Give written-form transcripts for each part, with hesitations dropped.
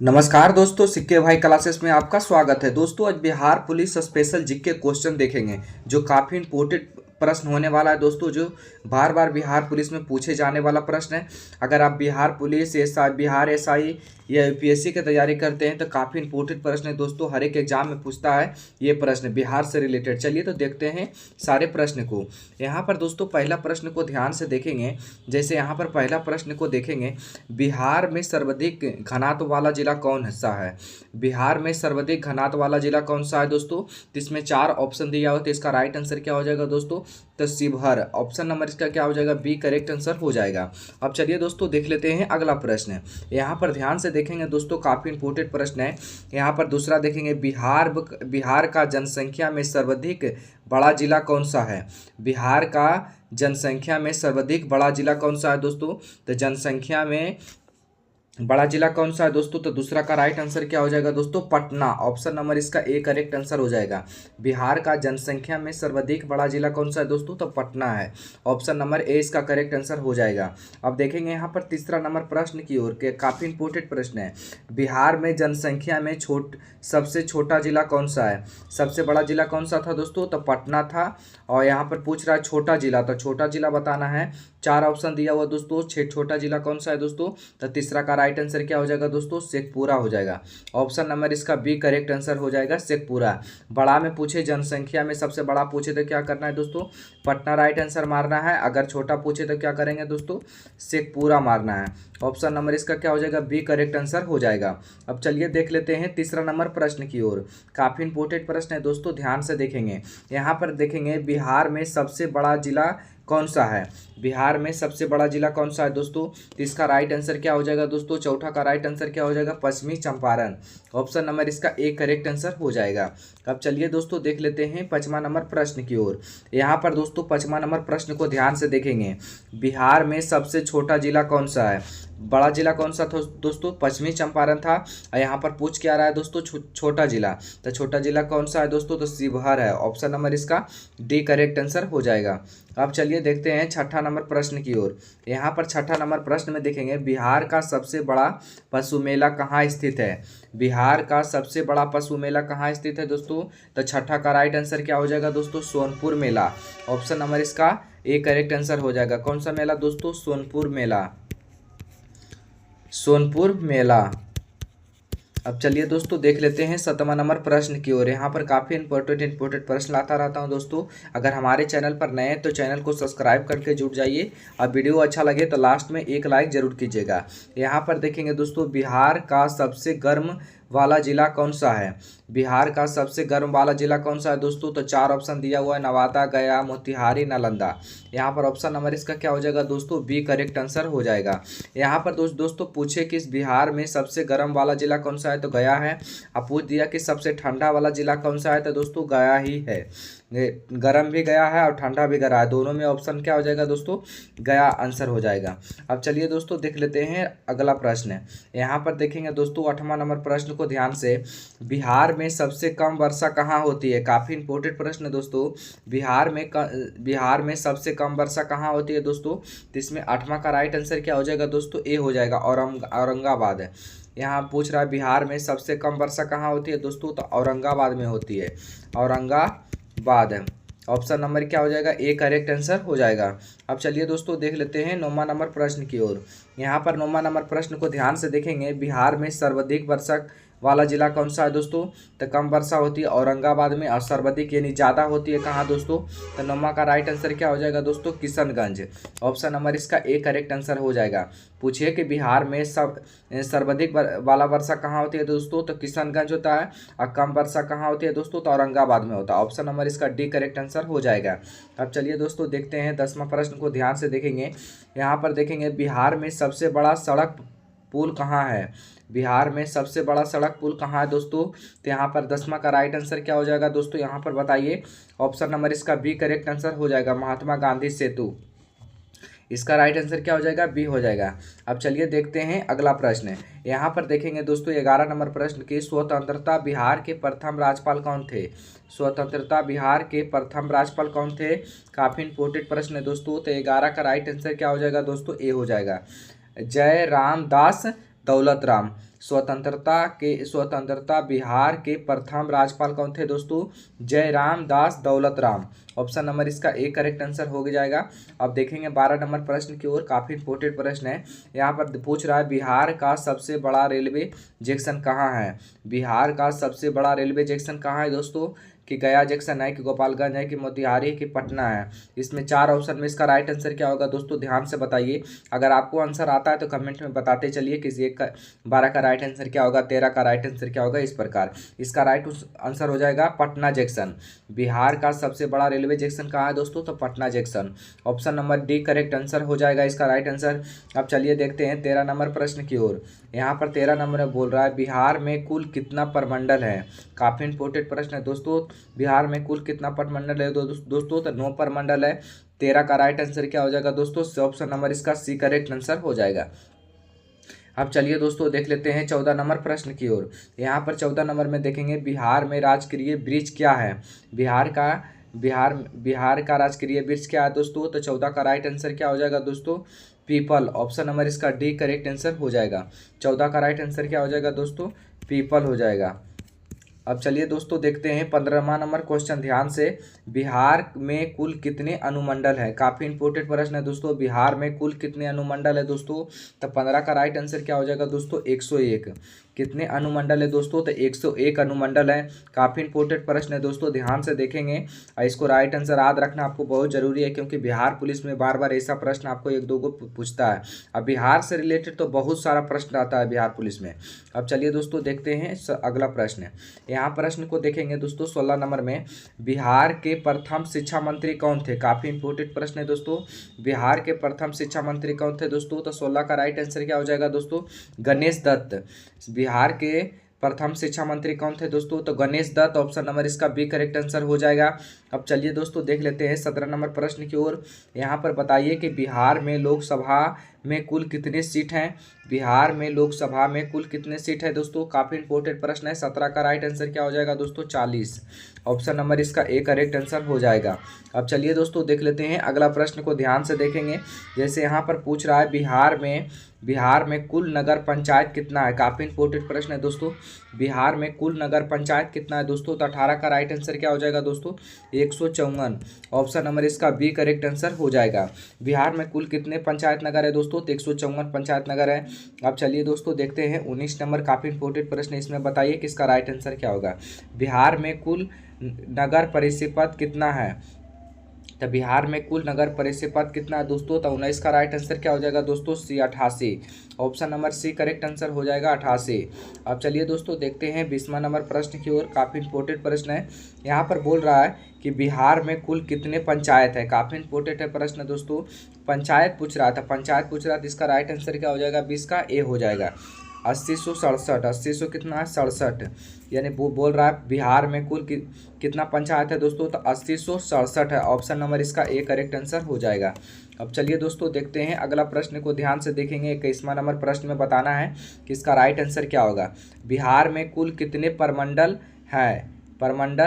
नमस्कार दोस्तों, सिक्के भाई क्लासेस में आपका स्वागत है। दोस्तों आज Bihar police special GK question देखेंगे जो काफ़ी इंपोर्टेंट प्रश्न होने वाला है। दोस्तों जो बार बार बिहार पुलिस में पूछे जाने वाला प्रश्न है। अगर आप बिहार पुलिस बिहार एसआई या यूपीएससी की तैयारी करते हैं तो काफ़ी इंपोर्टेंट प्रश्न है। दोस्तों हर एक एग्जाम में पूछता है ये प्रश्न बिहार से रिलेटेड। चलिए तो देखते हैं सारे प्रश्न को। यहाँ पर दोस्तों पहला प्रश्न को ध्यान से देखेंगे। जैसे यहाँ पर पहला प्रश्न को देखेंगे, बिहार में सर्वाधिक घनत्व वाला जिला कौन सा है। बिहार में सर्वाधिक घनत्व वाला जिला कौन सा है दोस्तों। तो इसमें 4 ऑप्शन दिया हुआ, तो इसका राइट आंसर क्या हो जाएगा दोस्तों, तो शिवहर। ऑप्शन नंबर इसका क्या हो जाएगा, बी करेक्ट आंसर हो जाएगा। अब चलिए दोस्तों देख लेते हैं अगला प्रश्न। यहाँ पर ध्यान से देखेंगे दोस्तों, काफ़ी इंपोर्टेंट प्रश्न है। यहाँ पर दूसरा देखेंगे, बिहार का जनसंख्या में सर्वाधिक बड़ा जिला कौन सा है। बिहार का जनसंख्या में सर्वाधिक बड़ा जिला कौन सा है दोस्तों, तो जनसंख्या में बड़ा जिला कौन सा है दोस्तों, तो दूसरा का राइट आंसर क्या हो जाएगा दोस्तों, पटना। ऑप्शन नंबर इसका ए करेक्ट आंसर हो जाएगा। बिहार का जनसंख्या में सर्वाधिक बड़ा जिला कौन सा है दोस्तों, तो पटना है। ऑप्शन नंबर ए इसका करेक्ट आंसर हो जाएगा। अब देखेंगे यहाँ पर तीसरा नंबर प्रश्न की ओर के, काफ़ी इंपोर्टेंट प्रश्न है। बिहार में जनसंख्या में सबसे छोटा जिला कौन सा है। सबसे बड़ा जिला कौन सा था दोस्तों, तो पटना था। और यहाँ पर पूछ रहा है छोटा जिला, तो छोटा जिला बताना है। 4 ऑप्शन दिया हुआ दोस्तों, छोटा जिला कौन सा है दोस्तों, तो तीसरा का राइट आंसर क्या हो जाएगा दोस्तों, शेखपुरा हो जाएगा। ऑप्शन नंबर इसका बी करेक्ट आंसर हो जाएगा, शेखपुरा। बड़ा में पूछे, जनसंख्या में सबसे बड़ा पूछे तो क्या करना है दोस्तों, पटना राइट आंसर मारना है। अगर छोटा पूछे तो क्या करेंगे दोस्तों, शेखपुरा मारना है। ऑप्शन नंबर इसका क्या हो जाएगा, बी करेक्ट आंसर हो जाएगा। अब चलिए देख लेते हैं तीसरा नंबर प्रश्न की ओर। काफ़ी इंपोर्टेंट प्रश्न है दोस्तों, ध्यान से देखेंगे। यहाँ पर देखेंगे, बिहार में सबसे बड़ा जिला कौन सा है। बिहार में सबसे बड़ा जिला कौन सा है दोस्तों, तो इसका राइट आंसर क्या हो जाएगा दोस्तों, चौथा का राइट आंसर क्या हो जाएगा, पश्चिमी चंपारण। ऑप्शन नंबर इसका ए करेक्ट आंसर हो जाएगा। अब चलिए दोस्तों देख लेते हैं 5वां नंबर प्रश्न की ओर। यहाँ पर दोस्तों 5वां नंबर प्रश्न को ध्यान से देखेंगे। बिहार में सबसे छोटा जिला कौन सा है। बड़ा जिला कौन सा था दोस्तों, पश्चिमी चंपारण था। और यहाँ पर पूछ क्या रहा है दोस्तों, छोटा जिला। तो छोटा जिला कौन सा है दोस्तों, तो शिवहर है। ऑप्शन नंबर इसका डी करेक्ट आंसर हो जाएगा। अब चलिए देखते हैं 6ठा नंबर प्रश्न की ओर। यहाँ पर 6ठा नंबर प्रश्न में देखेंगे, बिहार का सबसे बड़ा पशु मेला कहाँ स्थित है। बिहार का सबसे बड़ा पशु मेला कहाँ स्थित है दोस्तों, तो 6ठा का राइट आंसर क्या हो जाएगा दोस्तों, सोनपुर मेला। ऑप्शन नंबर इसका ए करेक्ट आंसर हो जाएगा। कौन सा मेला दोस्तों, सोनपुर मेला, सोनपुर मेला। अब चलिए दोस्तों देख लेते हैं 7वां नंबर प्रश्न की ओर। यहाँ पर काफ़ी इंपोर्टेंट प्रश्न लाता रहता हूँ दोस्तों। अगर हमारे चैनल पर नए हैं तो चैनल को सब्सक्राइब करके जुड़ जाइए। और वीडियो अच्छा लगे तो लास्ट में एक लाइक जरूर कीजिएगा। यहाँ पर देखेंगे दोस्तों, बिहार का सबसे गर्म वाला जिला कौन सा है। बिहार का सबसे गर्म वाला जिला कौन सा है दोस्तों, तो 4 ऑप्शन दिया हुआ है, नवादा, गया, मोतिहारी, नालंदा। यहाँ पर ऑप्शन नंबर इसका क्या हो जाएगा दोस्तों, बी करेक्ट आंसर हो जाएगा। यहाँ पर दोस्तों पूछे कि इस बिहार में सबसे गर्म वाला जिला कौन सा है, तो गया है। अब पूछ दिया कि सबसे ठंडा वाला जिला कौन सा है, तो दोस्तों गया ही है। गरम भी गया है और ठंडा भी गया है, दोनों में ऑप्शन क्या हो जाएगा दोस्तों, गया आंसर हो जाएगा। अब चलिए दोस्तों देख लेते हैं अगला प्रश्न। यहाँ पर देखेंगे दोस्तों 8वां नंबर प्रश्न को ध्यान से। बिहार में सबसे कम वर्षा कहाँ होती है। काफ़ी इंपोर्टेंट प्रश्न है दोस्तों। बिहार में सबसे कम वर्षा कहाँ होती है दोस्तों, तो इसमें 8वां का राइट आंसर क्या हो जाएगा दोस्तों, ए हो जाएगा, औरंगाबाद है। यहाँ पूछ रहा है बिहार में सबसे कम वर्षा कहाँ होती है दोस्तों, तो औरंगाबाद में होती है, औरंगाबाद है। ऑप्शन नंबर क्या हो जाएगा, ए करेक्ट आंसर हो जाएगा। अब चलिए दोस्तों देख लेते हैं 9वां नंबर प्रश्न की ओर। यहाँ पर 9वां नंबर प्रश्न को ध्यान से देखेंगे। बिहार में सर्वाधिक वर्षा वाला जिला कौन सा है दोस्तों, तो कम वर्षा होती है औरंगाबाद में, और सर्वाधिक यानी ज़्यादा होती है कहाँ दोस्तों, तो 9वां का राइट आंसर क्या हो जाएगा दोस्तों, किशनगंज। ऑप्शन नंबर इसका ए करेक्ट आंसर हो जाएगा। पूछिए कि बिहार में सर्वाधिक वाला वर्षा कहाँ होती है दोस्तों, तो किशनगंज होता है। और कम वर्षा कहाँ होती है दोस्तों, तो औरंगाबाद में होता है। ऑप्शन नंबर इसका डी करेक्ट आंसर हो जाएगा। अब चलिए दोस्तों देखते हैं 10वां प्रश्न को ध्यान से देखेंगे। यहाँ पर देखेंगे, बिहार में सबसे बड़ा सड़क पुल कहाँ है। बिहार में सबसे बड़ा सड़क पुल कहाँ है दोस्तों, तो यहाँ पर 10वां का राइट आंसर क्या हो जाएगा दोस्तों, यहाँ पर बताइए। ऑप्शन नंबर इसका बी करेक्ट आंसर हो जाएगा, महात्मा गांधी सेतु। इसका राइट आंसर क्या हो जाएगा, बी हो जाएगा। अब चलिए देखते हैं अगला प्रश्न। यहाँ पर देखेंगे दोस्तों 11 नंबर प्रश्न की, स्वतंत्रता बिहार के प्रथम राज्यपाल कौन थे। स्वतंत्रता बिहार के प्रथम राज्यपाल कौन थे, काफ़ी इंपोर्टेंट प्रश्न है दोस्तों। तो 11 का राइट आंसर क्या हो जाएगा दोस्तों, ए हो जाएगा, जय राम दास दौलत राम। स्वतंत्रता बिहार के प्रथम राज्यपाल कौन थे दोस्तों? जयराम दास दौलत राम। ऑप्शन नंबर इसका ए करेक्ट आंसर हो जाएगा। अब देखेंगे 12 नंबर प्रश्न की ओर, काफी इंपॉर्टेंट प्रश्न है। यहाँ पर पूछ रहा है बिहार का सबसे बड़ा रेलवे जंक्शन कहाँ है? बिहार का सबसे बड़ा रेलवे जंक्शन कहाँ है दोस्तों? कि गया जंक्शन है, कि गोपालगंज है, कि मोतिहारी, कि पटना है। इसमें 4 ऑप्शन में इसका राइट आंसर क्या होगा दोस्तों? ध्यान से बताइए। अगर आपको आंसर आता है तो कमेंट में बताते चलिए कि 12 का राइट आंसर क्या होगा, 13 का राइट आंसर क्या होगा। इस प्रकार इसका राइट आंसर हो जाएगा पटना जंक्शन। बिहार का सबसे बड़ा रेलवे जंक्शन कहाँ है दोस्तों? तो Patna junction. Option number D correct answer हो जाएगा इसका राइट आंसर। अब चलिए देखते हैं 13 नंबर प्रश्न की ओर। यहाँ पर 13 नंबर में बोल रहा है बिहार में कुल कितना प्रमंडल है? काफी इंपॉर्टेंट प्रश्न है दोस्तों। बिहार में कुल कितना प्रमंडल है दोस्तों? तो 9 प्रमंडल है। 13 का राइट आंसर क्या हो जाएगा दोस्तों? ऑप्शन नंबर इसका सी करेक्ट आंसर हो जाएगा। अब चलिए दोस्तों देख लेते हैं 14 नंबर प्रश्न की ओर। यहाँ पर 14 नंबर में देखेंगे बिहार में राजकीय वृक्ष क्या है? बिहार का राजकीय वृक्ष क्या है दोस्तों? तो 14 का राइट आंसर क्या हो जाएगा दोस्तों? पीपल। ऑप्शन नंबर इसका डी करेक्ट आंसर हो जाएगा। 14 का राइट आंसर क्या हो जाएगा दोस्तों? पीपल हो जाएगा। अब चलिए दोस्तों देखते हैं 15वां नंबर क्वेश्चन ध्यान से। बिहार में कुल कितने अनुमंडल है? काफी इंपॉर्टेंट प्रश्न है दोस्तों। बिहार में कुल कितने अनुमंडल है दोस्तों? तो 15 का राइट आंसर क्या हो जाएगा दोस्तों? 101। कितने अनुमंडल है दोस्तों? तो 101 अनुमंडल है। काफी इंपॉर्टेंट प्रश्न है दोस्तों, ध्यान से देखेंगे और इसको राइट आंसर याद रखना आपको बहुत जरूरी है, क्योंकि बिहार पुलिस में बार बार ऐसा प्रश्न आपको 1-2 को पूछता है। अब बिहार से रिलेटेड तो बहुत सारा प्रश्न आता है बिहार पुलिस में। अब चलिए दोस्तों देखते हैं अगला प्रश्न। यहाँ प्रश्न को देखेंगे दोस्तों 16 नंबर में। बिहार के प्रथम शिक्षा मंत्री कौन थे? काफी इंपॉर्टेंट प्रश्न है दोस्तों। बिहार के प्रथम शिक्षा मंत्री कौन थे दोस्तों? तो 16 का राइट आंसर क्या हो जाएगा दोस्तों? गणेश दत्त। बिहार के प्रथम शिक्षा मंत्री कौन थे दोस्तों? तो गणेश दत्त। ऑप्शन नंबर इसका बी करेक्ट आंसर हो जाएगा। अब चलिए दोस्तों देख लेते हैं 17 नंबर प्रश्न की ओर। यहाँ पर बताइए कि बिहार में लोकसभा में कुल कितने सीट हैं? बिहार में लोकसभा में कुल कितने सीट है दोस्तों? काफी इंपॉर्टेंट प्रश्न है। 17 का राइट आंसर क्या हो जाएगा दोस्तों? 40। ऑप्शन नंबर इसका ए करेक्ट आंसर हो जाएगा। अब चलिए दोस्तों देख लेते हैं अगला प्रश्न को ध्यान से देखेंगे। जैसे यहाँ पर पूछ रहा है बिहार में कुल नगर पंचायत कितना है? काफी इंपॉर्टेंट प्रश्न है दोस्तों। बिहार में कुल नगर पंचायत कितना है दोस्तों? तो 18 का राइट आंसर क्या हो जाएगा दोस्तों? 154। ऑप्शन नंबर इसका बी करेक्ट आंसर हो जाएगा। बिहार में कुल कितने पंचायत नगर है दोस्तों? तो 154 पंचायत नगर है। अब चलिए दोस्तों देखते हैं 19 नंबर, काफी इंपॉर्टेंट प्रश्न है। इसमें बताइए कि इसका राइट आंसर क्या होगा। बिहार में कुल नगर परिषद कितना है? तो बिहार में कुल नगर परिषद कितना है दोस्तों? तो 19 का राइट आंसर क्या हो जाएगा दोस्तों? C 88। Option number C correct answer हो जाएगा 88। अब चलिए दोस्तों देखते हैं 20वां नंबर प्रश्न की ओर। काफ़ी इंपॉर्टेंट प्रश्न है। यहाँ पर बोल रहा है कि बिहार में कुल कितने पंचायत है? काफ़ी इंपॉर्टेंट है प्रश्न दोस्तों। पंचायत पूछ रहा था, तो इसका राइट आंसर क्या हो जाएगा? 20 का ए हो जाएगा। 8067, 80 कितना है? 67। यानी वो बोल रहा है बिहार में कुल कितना पंचायत है दोस्तों? तो 8067 है। ऑप्शन नंबर इसका ए करेक्ट आंसर हो जाएगा। अब चलिए दोस्तों देखते हैं अगला प्रश्न को ध्यान से देखेंगे। 21वां नंबर प्रश्न में बताना है कि इसका राइट आंसर क्या होगा। बिहार में कुल कितने प्रमंडल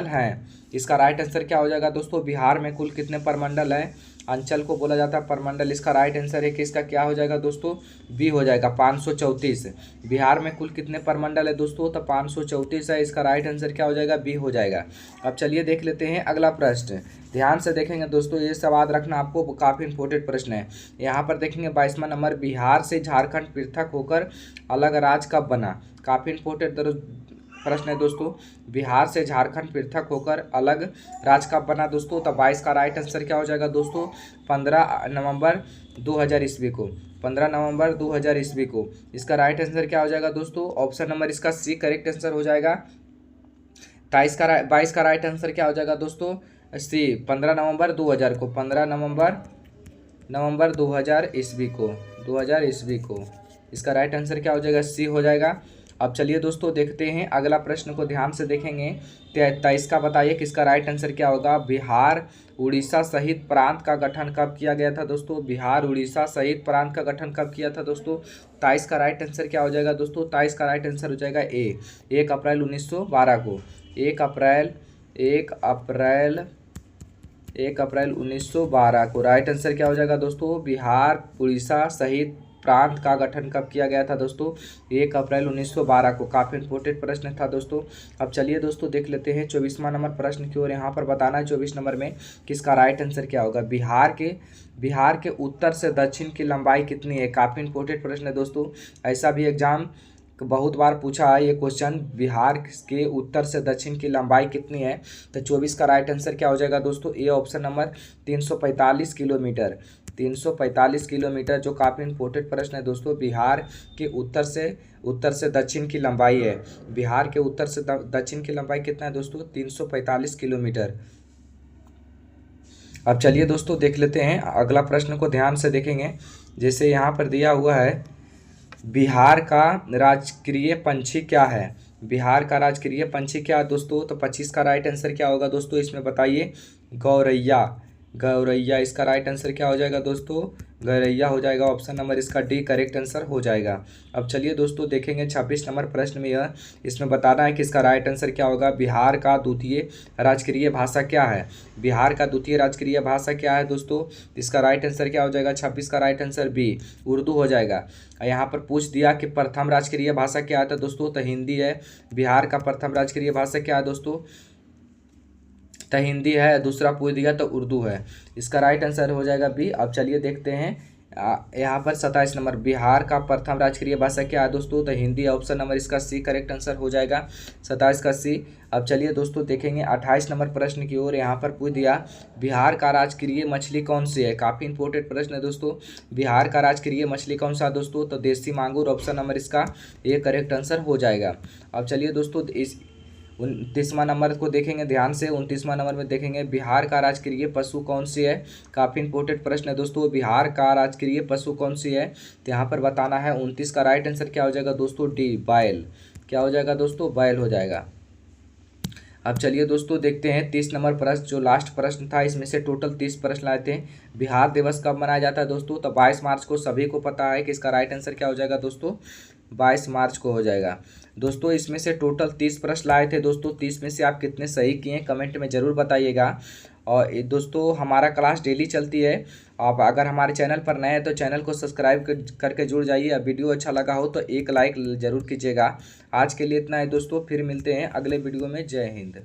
हैं? इसका राइट आंसर क्या हो जाएगा दोस्तों? बिहार में कुल कितने प्रमंडल हैं? अंचल को बोला जाता है प्रमंडल। इसका राइट आंसर है कि इसका क्या हो जाएगा दोस्तों? बी हो जाएगा 534। बिहार में कुल कितने प्रमंडल है दोस्तों? तो 534 है। इसका राइट आंसर क्या हो जाएगा? बी हो जाएगा। अब चलिए देख लेते हैं अगला प्रश्न। ध्यान से देखेंगे दोस्तों, ये सब याद रखना आपको, काफ़ी इंपॉर्टेंट प्रश्न है। यहाँ पर देखेंगे 22वां नंबर, बिहार से झारखंड पृथक होकर अलग राज्य कब बना? काफ़ी इंपॉर्टेंट प्रश्न है दोस्तों। बिहार से झारखंड पृथक होकर अलग राज्य कब बना दोस्तों? तो 22 का राइट आंसर क्या हो जाएगा दोस्तों? 15 नवंबर 2000 ईस्वी को। 15 नवंबर 2000 ईस्वी को। इसका राइट आंसर क्या हो जाएगा दोस्तों? ऑप्शन नंबर इसका सी करेक्ट आंसर हो जाएगा। 22 का राइट आंसर क्या हो जाएगा दोस्तों? सी 15 नवंबर 2000 को। 15 नवंबर 2000 ईस्वी को। इसका राइट आंसर क्या हो जाएगा? सी हो जाएगा। अब चलिए दोस्तों देखते हैं अगला प्रश्न को ध्यान से देखेंगे। 23 का बताइए कि इसका राइट आंसर क्या होगा। बिहार उड़ीसा सहित प्रांत का गठन कब किया गया था दोस्तों? बिहार उड़ीसा सहित प्रांत का गठन कब किया था दोस्तों? 23 का राइट आंसर क्या हो जाएगा दोस्तों? 23 का राइट आंसर हो जाएगा ए, 1 अप्रैल 1912 को। 1 अप्रैल 1912 को। राइट आंसर क्या हो जाएगा दोस्तों? बिहार उड़ीसा सहित प्रांत का गठन कब किया गया था दोस्तों? 1 अप्रैल 1912 को। काफ़ी इंपॉर्टेंट प्रश्न था दोस्तों। अब चलिए दोस्तों देख लेते हैं 24वां नंबर प्रश्न की ओर। यहाँ पर बताना है 24 नंबर में किसका राइट आंसर क्या होगा। बिहार के उत्तर से दक्षिण की लंबाई कितनी है? काफ़ी इंपॉर्टेंट प्रश्न है दोस्तों। ऐसा भी एग्जाम बहुत बार पूछा है ये क्वेश्चन, बिहार के उत्तर से दक्षिण की लंबाई कितनी है? तो 24 का राइट आंसर क्या हो जाएगा दोस्तों? A option number 345 kilometre. 345 kilometre, जो काफ़ी इंपॉर्टेंट प्रश्न है दोस्तों। बिहार के उत्तर से दक्षिण की लंबाई है, बिहार के उत्तर से दक्षिण की लंबाई कितना है दोस्तों? 345 किलोमीटर। अब चलिए दोस्तों देख लेते हैं अगला प्रश्न को ध्यान से देखेंगे। जैसे यहाँ पर दिया हुआ है, बिहार का राजकीय पंछी क्या है? बिहार का राजकीय पंछी क्या है दोस्तों? तो 25 का राइट आंसर क्या होगा दोस्तों? इसमें बताइए। गौरैया। गौरैया इसका राइट आंसर क्या हो जाएगा दोस्तों? गौरैया हो जाएगा। ऑप्शन नंबर इसका डी करेक्ट आंसर हो जाएगा। अब चलिए दोस्तों देखेंगे 26 नंबर प्रश्न में यह इसमें बताना है कि इसका राइट आंसर क्या होगा। बिहार का द्वितीय राजकीय भाषा क्या है? बिहार का द्वितीय राजकीय भाषा क्या है दोस्तों? इसका राइट आंसर क्या हो जाएगा? 26 का राइट आंसर बी उर्दू हो जाएगा। यहाँ पर पूछ दिया कि प्रथम राजकीय भाषा क्या है तो दोस्तों तो हिंदी है। बिहार का प्रथम राजकीय भाषा क्या है दोस्तों? तो हिंदी है। दूसरा पूछ दिया तो उर्दू है। इसका राइट आंसर हो जाएगा बी। अब चलिए देखते हैं यहाँ पर 27 नंबर, बिहार का प्रथम राजकीय भाषा क्या है दोस्तों? तो हिंदी। ऑप्शन नंबर इसका सी करेक्ट आंसर हो जाएगा। 27 का सी। अब चलिए दोस्तों देखेंगे 28 नंबर प्रश्न की ओर। यहाँ पर पूछ दिया बिहार का राजकीय मछली कौन सी है? काफ़ी इंपॉर्टेंट प्रश्न है दोस्तों। बिहार का राजकीय मछली कौन सा है दोस्तों? तो देसी मांगुर। ऑप्शन नंबर इसका ए करेक्ट आंसर हो जाएगा। अब चलिए दोस्तों इस 29वां नंबर को देखेंगे ध्यान से। 29वां नंबर में देखेंगे बिहार का राजकीय पशु कौन सी है? काफ़ी इंपॉर्टेंट प्रश्न है दोस्तों। बिहार का राजकीय पशु कौन सी है? तो यहाँ पर बताना है। 29 का राइट आंसर क्या हो जाएगा दोस्तों? डी बैल। क्या हो जाएगा दोस्तों? बैल हो जाएगा। अब चलिए दोस्तों देखते हैं 30 नंबर प्रश्न, जो लास्ट प्रश्न था। इसमें से टोटल 30 प्रश्न आए थे। बिहार दिवस कब मनाया जाता है दोस्तों? तो 22 मार्च को। सभी को पता है कि इसका राइट आंसर क्या हो जाएगा दोस्तों? 22 मार्च को हो जाएगा। दोस्तों इसमें से टोटल 30 प्रश्न लाए थे दोस्तों। 30 में से आप कितने सही किए कमेंट में ज़रूर बताइएगा। और दोस्तों हमारा क्लास डेली चलती है। आप अगर हमारे चैनल पर नए हैं तो चैनल को सब्सक्राइब करके जुड़ जाइए। अब वीडियो अच्छा लगा हो तो एक लाइक ज़रूर कीजिएगा। आज के लिए इतना है दोस्तों, फिर मिलते हैं अगले वीडियो में। जय हिंद।